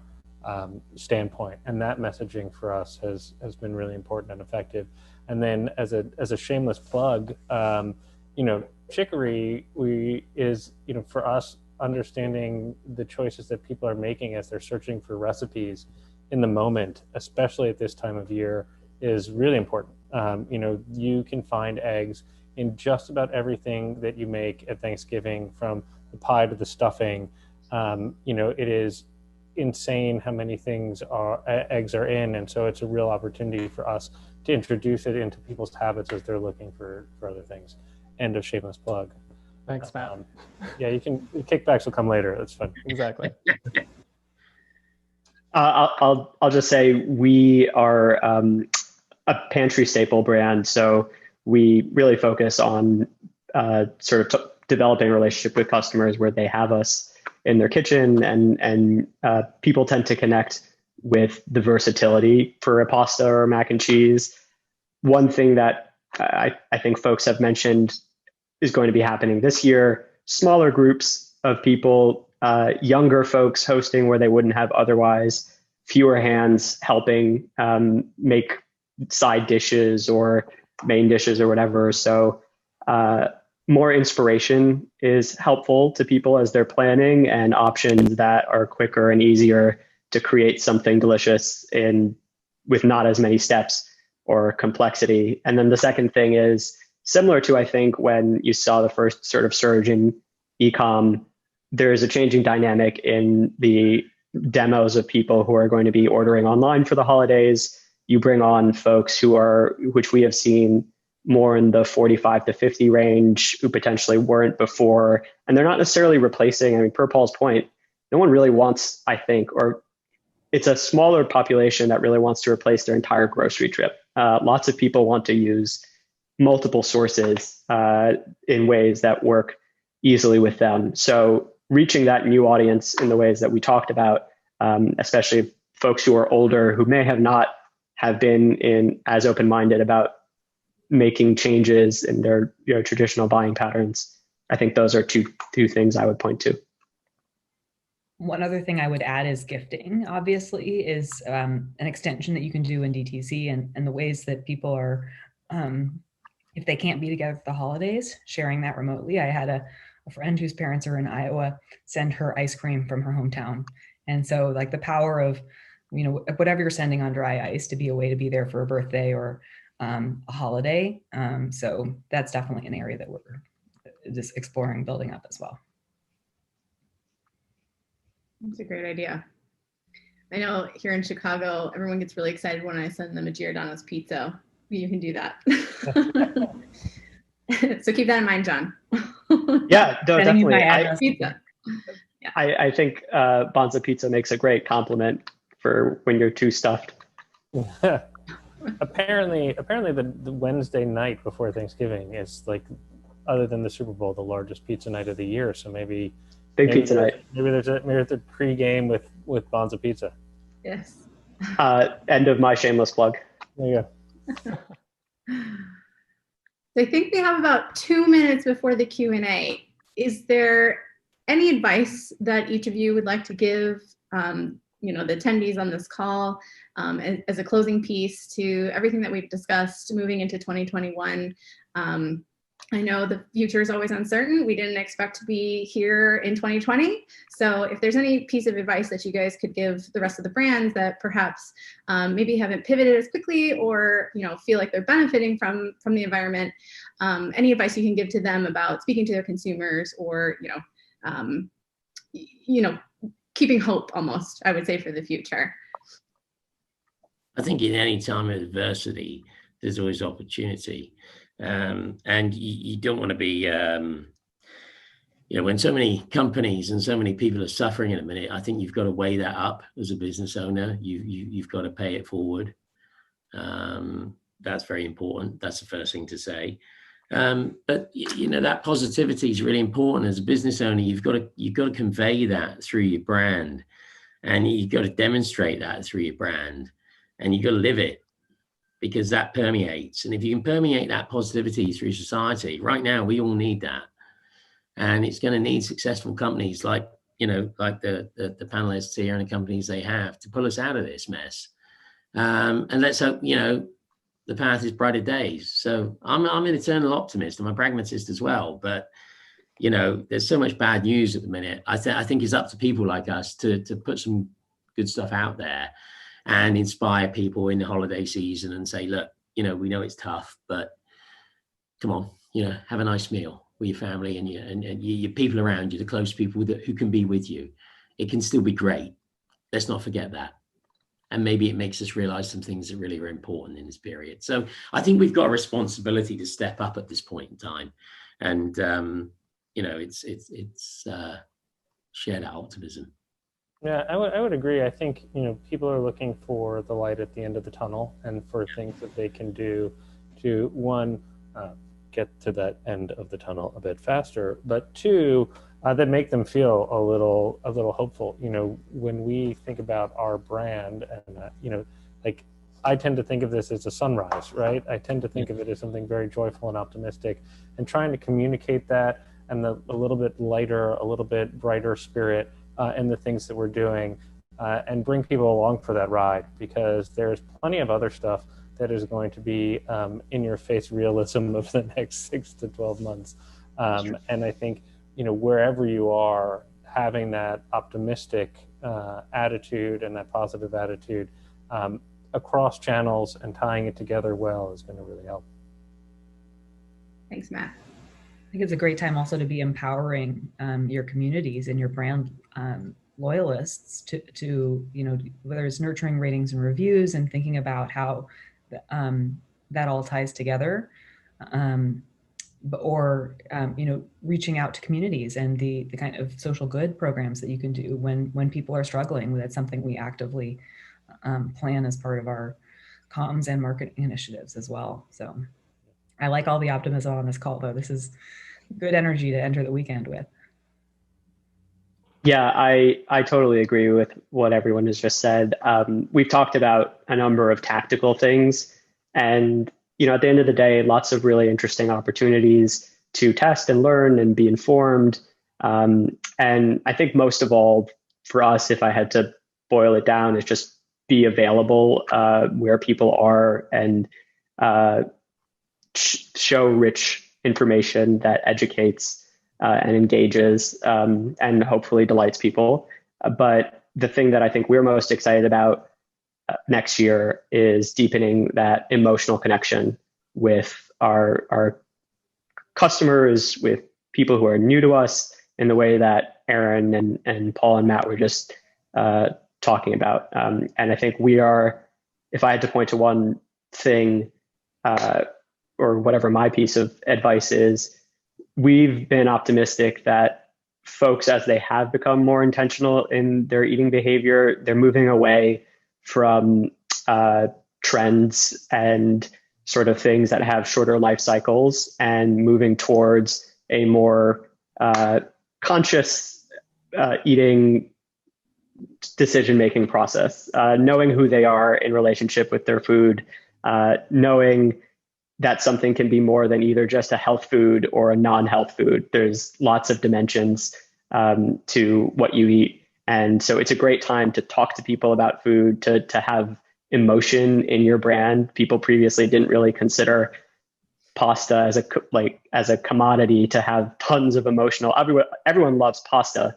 standpoint. And that messaging for us has been really important and effective. And then as a shameless plug, Chicory is, for us, understanding the choices that people are making as they're searching for recipes in the moment, especially at this time of year, is really important. You can find eggs in just about everything that you make at Thanksgiving, from the pie to the stuffing. It is insane how many things eggs are in, and so it's a real opportunity for us to introduce it into people's habits as they're looking for other things. End of shameless plug. Thanks, Matt. Yeah, kickbacks will come later. That's fun. Exactly. I'll just say we are a pantry staple brand, so we really focus on developing a relationship with customers where they have us in their kitchen, and people tend to connect with the versatility for a pasta or mac and cheese. One thing that I think folks have mentioned is going to be happening this year: smaller groups of people, younger folks hosting where they wouldn't have otherwise, fewer hands helping make side dishes or main dishes or whatever. So more inspiration is helpful to people as they're planning, and options that are quicker and easier to create something delicious with not as many steps or complexity. And then the second thing is, similar to, I think, when you saw the first sort of surge in e-com, there is a changing dynamic in the demos of people who are going to be ordering online for the holidays. You bring on folks which we have seen more in the 45 to 50 range, who potentially weren't before. And they're not necessarily replacing, per Paul's point, no one really wants, I think, or it's a smaller population that really wants to replace their entire grocery trip. Lots of people want to use multiple sources in ways that work easily with them. So reaching that new audience in the ways that we talked about, especially folks who are older, who may have been as open-minded about making changes in their traditional buying patterns. I think those are two things I would point to. One other thing I would add is gifting, obviously, is an extension that you can do in DTC, and the ways that people are, if they can't be together for the holidays, sharing that remotely. I had a friend whose parents are in Iowa send her ice cream from her hometown. And so like the power of, whatever you're sending on dry ice to be a way to be there for a birthday or a holiday. So that's definitely an area that we're just exploring building up as well. That's a great idea. I know here in Chicago, everyone gets really excited when I send them a Giordano's pizza. You can do that. So keep that in mind, John. Yeah, no, definitely. Pizza. Yeah. I think Banza pizza makes a great compliment for when you're too stuffed. Apparently the Wednesday night before Thanksgiving is, like, other than the Super Bowl, the largest pizza night of the year. So maybe pizza night. Maybe there's a pregame with Banza pizza. Yes. End of my shameless plug. There you go. I think we have about 2 minutes before the Q&A. Is there any advice that each of you would like to give, the attendees on this call, as a closing piece to everything that we've discussed moving into 2021? I know the future is always uncertain. We didn't expect to be here in 2020. So if there's any piece of advice that you guys could give the rest of the brands that perhaps maybe haven't pivoted as quickly or feel like they're benefiting from the environment, any advice you can give to them about speaking to their consumers or keeping hope, almost, I would say, for the future. I think in any time of adversity, there's always opportunity. And you don't want to be, when so many companies and so many people are suffering in a minute, I think you've got to weigh that up as a business owner. You've got to pay it forward. That's very important. That's the first thing to say. But that positivity is really important as a business owner. You've got to convey that through your brand, and you've got to demonstrate that through your brand, and you've got to live it, because that permeates. And if you can permeate that positivity through society, right now we all need that, and it's going to need successful companies like the panelists here and the companies they have to pull us out of this mess. And let's hope the path is brighter days. So I'm an eternal optimist. I'm a pragmatist as well. But there's so much bad news at the minute. I think it's up to people like us to put some good stuff out there and inspire people in the holiday season and say, look, we know it's tough, but come on, have a nice meal with your family and your people around you, the close people who can be with you. It can still be great. Let's not forget that. And maybe it makes us realize some things that really are important in this period. So I think we've got a responsibility to step up at this point in time. And, it's share that optimism. Yeah, I would agree. I think, people are looking for the light at the end of the tunnel and for things that they can do to, one, get to that end of the tunnel a bit faster, but two, that make them feel a little hopeful. When we think about our brand and, I tend to think of this as a sunrise, right? I tend to think of it as something very joyful and optimistic, and trying to communicate that and a little bit lighter, a little bit brighter spirit in the things that we're doing, and bring people along for that ride, because there's plenty of other stuff that is going to be in your face realism of the next 6 to 12 months. And I think, wherever you are, having that optimistic attitude and that positive attitude across channels and tying it together well is going to really help. Thanks, Matt. I think it's a great time also to be empowering your communities and your brand loyalists to whether it's nurturing ratings and reviews and thinking about how that all ties together, or reaching out to communities and the kind of social good programs that you can do when people are struggling. That's something we actively plan as part of our comms and marketing initiatives as well. So I like all the optimism on this call, though. This is good energy to enter the weekend with. Yeah, I totally agree with what everyone has just said. We've talked about a number of tactical things, and at the end of the day, lots of really interesting opportunities to test and learn and be informed. And I think most of all for us, if I had to boil it down, is just be available where people are and show rich information that educates and engages and hopefully delights people. But the thing that I think we're most excited about next year is deepening that emotional connection with our customers, with people who are new to us, in the way that Aaron and Paul and Matt were just talking about. And I think we are, if I had to point to one thing, or whatever my piece of advice is, we've been optimistic that folks, as they have become more intentional in their eating behavior, they're moving away from trends and sort of things that have shorter life cycles and moving towards a more conscious eating decision-making process, knowing who they are in relationship with their food, knowing that something can be more than either just a health food or a non-health food. There's lots of dimensions to what you eat. And so it's a great time to talk to people about food, to have emotion in your brand. People previously didn't really consider pasta as a commodity to have tons of emotional. Everyone loves pasta.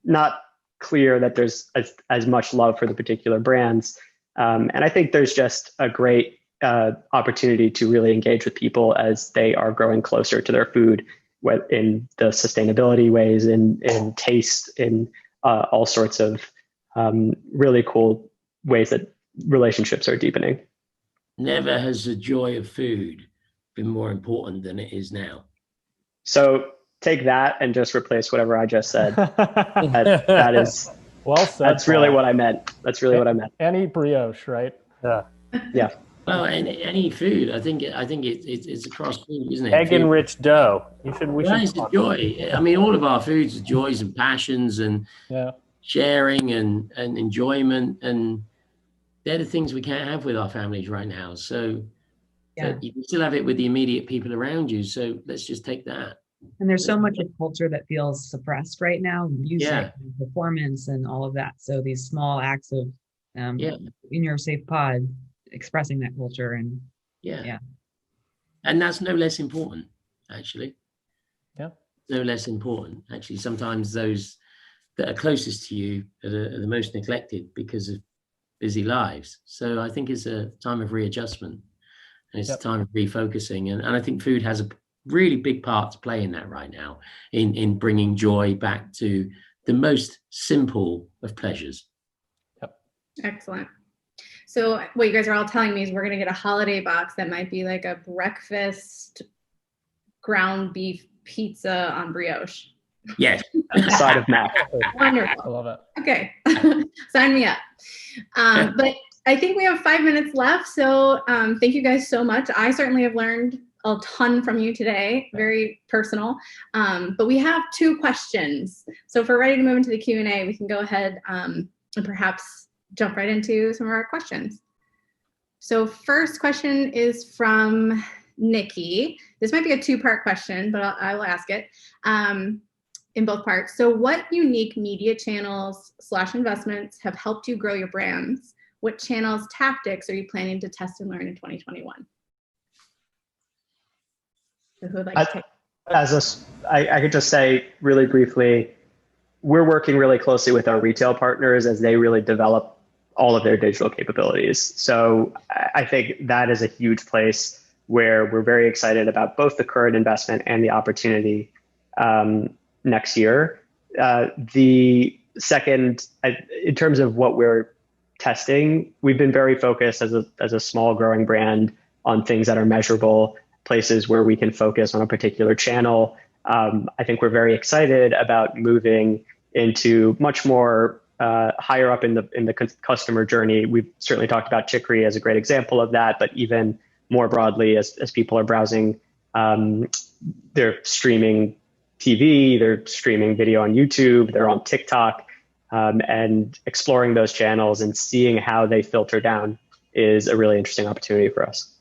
Not clear that there's as much love for the particular brands. And I think there's just a great opportunity to really engage with people as they are growing closer to their food, in the sustainability ways, in taste, in all sorts of really cool ways that relationships are deepening. Never has the joy of food been more important than it is now. So take that and just replace whatever I just said. that is well said. That's really what I meant. That's really what I meant. Any brioche, right? Yeah. Well, any food, I think it's across food, isn't it? Egg-enriched dough. It's a joy. I mean, all of our foods are joys and passions and sharing and enjoyment, and they're the things we can't have with our families right now. So you can still have it with the immediate people around you. So let's just take that. And there's so much of culture that feels suppressed right now, music, and performance, and all of that. So these small acts of in your safe pod, expressing that culture, and and that's no less important, actually. No less important, actually. Sometimes those that are closest to you are the most neglected because of busy lives. So I think it's a time of readjustment, and it's a time of refocusing, and I think food has a really big part to play in that right now, in bringing joy back to the most simple of pleasures. Excellent. So what you guys are all telling me is we're going to get a holiday box that might be like a breakfast ground beef pizza on brioche. Yes. Side of mac. Wonderful. I love it. Okay. Sign me up. But I think we have 5 minutes left. So thank you guys so much. I certainly have learned a ton from you today, very personal. But we have 2 questions. So if we're ready to move into the Q&A, we can go ahead and perhaps jump right into some of our questions. So first question is from Nikki. This might be a 2-part question, but I will ask it in both parts. So what unique media channels / investments have helped you grow your brands? What channels, tactics are you planning to test and learn in 2021? So who would like to take? I could just say really briefly, we're working really closely with our retail partners as they really develop all of their digital capabilities. So I think that is a huge place where we're very excited about both the current investment and the opportunity next year. The second, in terms of what we're testing, we've been very focused as a small growing brand on things that are measurable, places where we can focus on a particular channel. I think we're very excited about moving into much more higher up in the customer journey. We've certainly talked about Chicory as a great example of that, but even more broadly, as people are browsing, they're streaming TV, they're streaming video on YouTube, they're on TikTok, and exploring those channels and seeing how they filter down is a really interesting opportunity for us.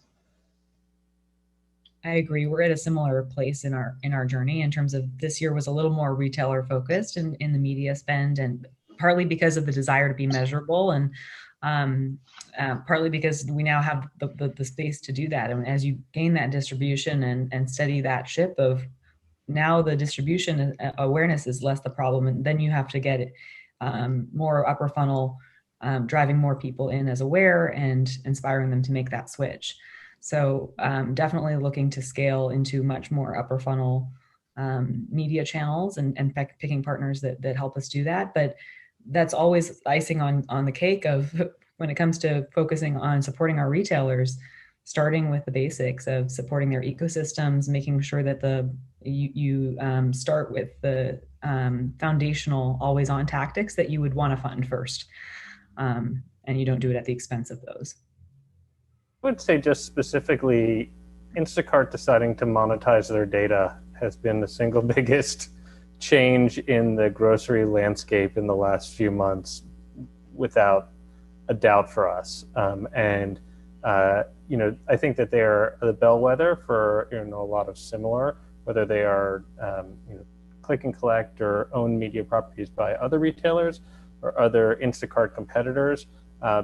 I agree. We're at a similar place in our journey in terms of this year was a little more retailer focused in the media spend, and partly because of the desire to be measurable, and partly because we now have the space to do that. And as you gain that distribution and steady that ship of now the distribution awareness is less the problem, and then you have to get more upper funnel, driving more people in as aware and inspiring them to make that switch. So definitely looking to scale into much more upper funnel media channels and picking partners that help us do that. But that's always icing on the cake of when it comes to focusing on supporting our retailers, starting with the basics of supporting their ecosystems, making sure that you start with the foundational always on tactics that you would want to fund first. And you don't do it at the expense of those. I would say just specifically, Instacart deciding to monetize their data has been the single biggest change in the grocery landscape in the last few months, without a doubt for us. I think that they're the bellwether for a lot of similar, whether they are click and collect or own media properties by other retailers or other Instacart competitors,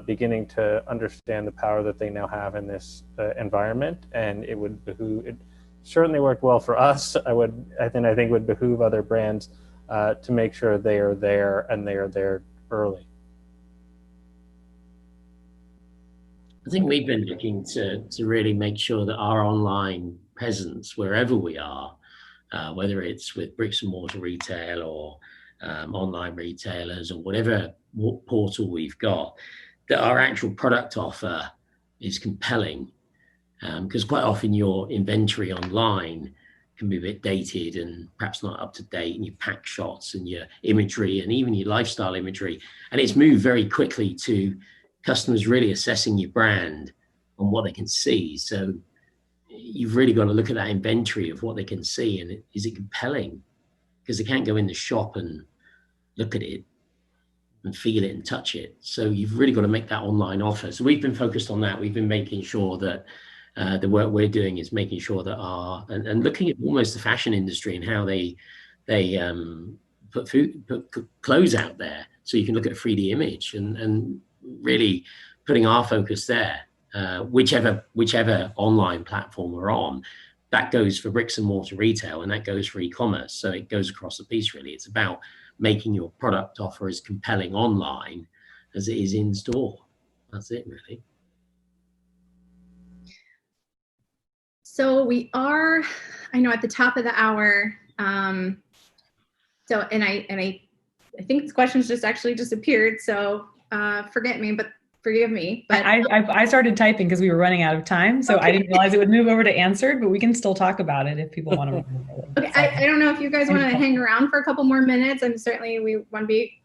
beginning to understand the power that they now have in this environment. And it certainly worked well for us. I think would behoove other brands to make sure they are there, and they are there early. I think we've been looking to really make sure that our online presence, wherever we are, whether it's with bricks and mortar retail or online retailers or whatever portal we've got, that our actual product offer is compelling. Because quite often your inventory online can be a bit dated and perhaps not up to date, and your pack shots and your imagery and even your lifestyle imagery. And it's moved very quickly to customers really assessing your brand on what they can see. So you've really got to look at that inventory of what they can see, and is it compelling? Because they can't go in the shop and look at it and feel it and touch it. So you've really got to make that online offer. So we've been focused on that. We've been making sure that the work we're doing is making sure that and looking at almost the fashion industry and how they put clothes out there, so you can look at a 3D image, and really putting our focus there, whichever online platform we're on. That goes for bricks and mortar retail, and that goes for e-commerce. So it goes across the piece, really. It's about making your product offer as compelling online as it is in store. That's it, really. So we are, I know, at the top of the hour. I think this question's just actually disappeared. So forgive me. But I started typing because we were running out of time. So okay. I didn't realize it would move over to answered, but we can still talk about it if people want to. Okay, I don't know if you guys want to hang around for a couple more minutes, and certainly we want to be,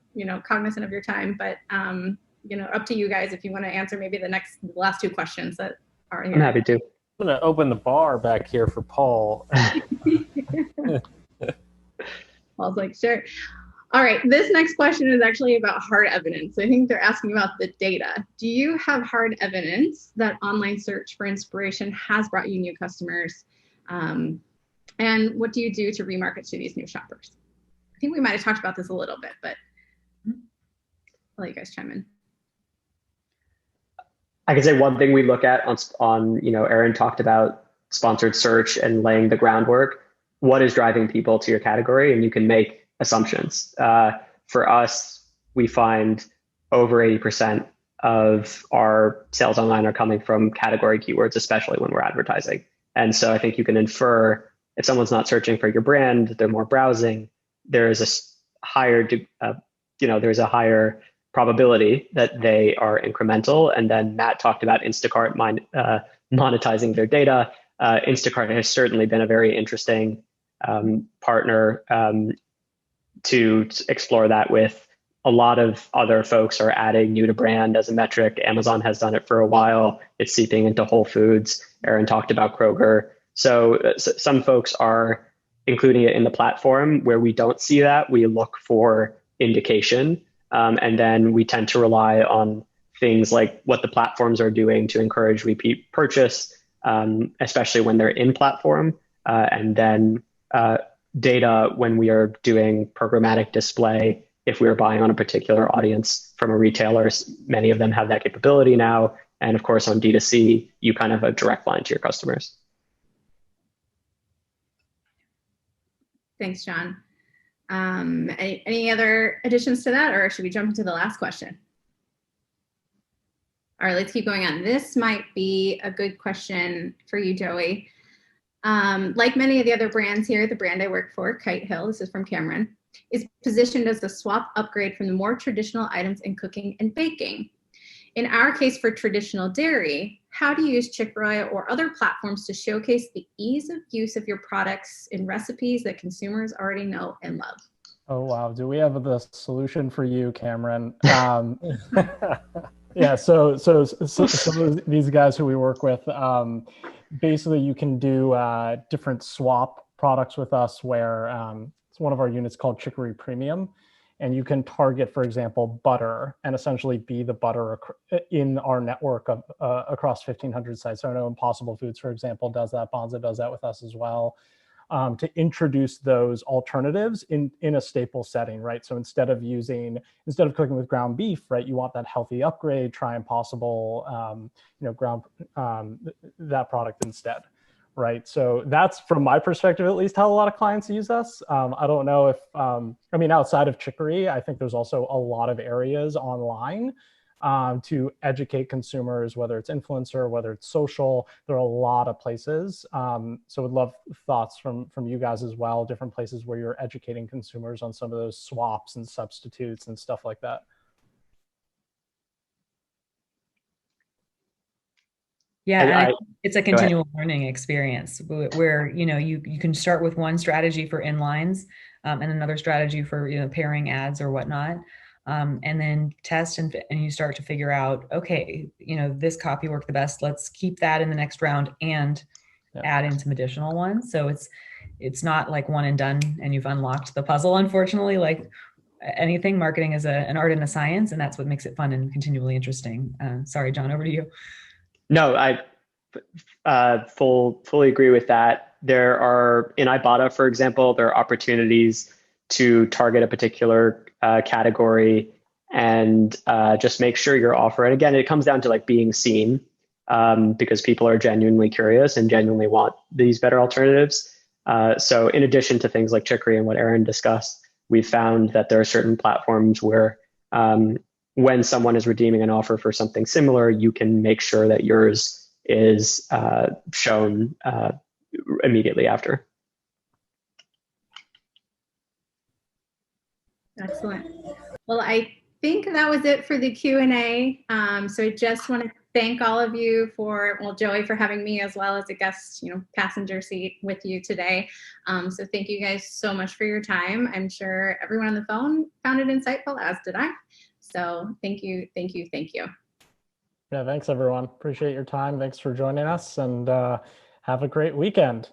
cognizant of your time, but up to you guys if you want to answer maybe the last two questions that are here. I'm happy to. I'm going to open the bar back here for Paul. Paul's like, sure. All right, this next question is actually about hard evidence. I think they're asking about the data. Do you have hard evidence that online search for inspiration has brought you new customers? And what do you do to remarket to these new shoppers? I think we might have talked about this a little bit, but I'll let you guys chime in. I can say one thing we look at on Erin talked about sponsored search and laying the groundwork. What is driving people to your category? And you can make assumptions. For us, we find over 80% of our sales online are coming from category keywords, especially when we're advertising. And so I think you can infer if someone's not searching for your brand, they're more browsing. There is a higher, there's a higher probability that they are incremental. And then Matt talked about Instacart monetizing their data. Instacart has certainly been a very interesting partner to explore that with. A lot of other folks are adding new to brand as a metric. Amazon has done it for a while. It's seeping into Whole Foods. Erin talked about Kroger. So some folks are including it in the platform. Where we don't see that, we look for indication. And then we tend to rely on things like what the platforms are doing to encourage repeat purchase, especially when they're in platform. And then data when we are doing programmatic display. If we are buying on a particular audience from a retailer, many of them have that capability now. And of course, on D2C, you kind of have a direct line to your customers. Thanks, John. Any other additions to that, or should we jump into the last question? All right, let's keep going on. This might be a good question for you, Joey. Like many of the other brands here, the brand I work for, Kite Hill, this is from Cameron, is positioned as a swap upgrade from the more traditional items in cooking and baking. In our case for traditional dairy, how do you use Chicory or other platforms to showcase the ease of use of your products in recipes that consumers already know and love? Oh, wow. Do we have the solution for you, Cameron? Yeah, so some of these guys who we work with, basically you can do different swap products with us where it's one of our units called Chicory Premium. And you can target, for example, butter and essentially be the butter in our network of across 1,500 sites. So I know Impossible Foods, for example, does that. Banza does that with us as well. To introduce those alternatives in a staple setting, right? So instead of cooking with ground beef, right, you want that healthy upgrade, try Impossible, ground that product instead, right? So that's, from my perspective at least, how a lot of clients use us. I don't know if, outside of Chicory, I think there's also a lot of areas online to educate consumers, whether it's influencer, whether it's social. There are a lot of places. So would love thoughts from you guys as well, different places where you're educating consumers on some of those swaps and substitutes and stuff like that. Yeah, it's a continual learning experience where you can start with one strategy for inlines and another strategy for pairing ads or whatnot. And then test and you start to figure out, okay, this copy worked the best. Let's keep that in the next round and add in some additional ones. So it's not like one and done and you've unlocked the puzzle. Unfortunately, like anything, marketing is an art and a science, and that's what makes it fun and continually interesting. Sorry, John, over to you. No, I fully agree with that. There are, in Ibotta, for example, there are opportunities to target a particular category and just make sure your offer. And again, it comes down to like being seen because people are genuinely curious and genuinely want these better alternatives. So in addition to things like Chicory and what Aaron discussed, we found that there are certain platforms where when someone is redeeming an offer for something similar, you can make sure that yours is shown immediately after. Excellent. Well, I think that was it for the Q&A. So I just want to thank all of you Joey, for having me as well as a guest, passenger seat with you today. So thank you guys so much for your time. I'm sure everyone on the phone found it insightful, as did I. So thank you, thank you, thank you. Yeah, thanks everyone. Appreciate your time. Thanks for joining us, and have a great weekend.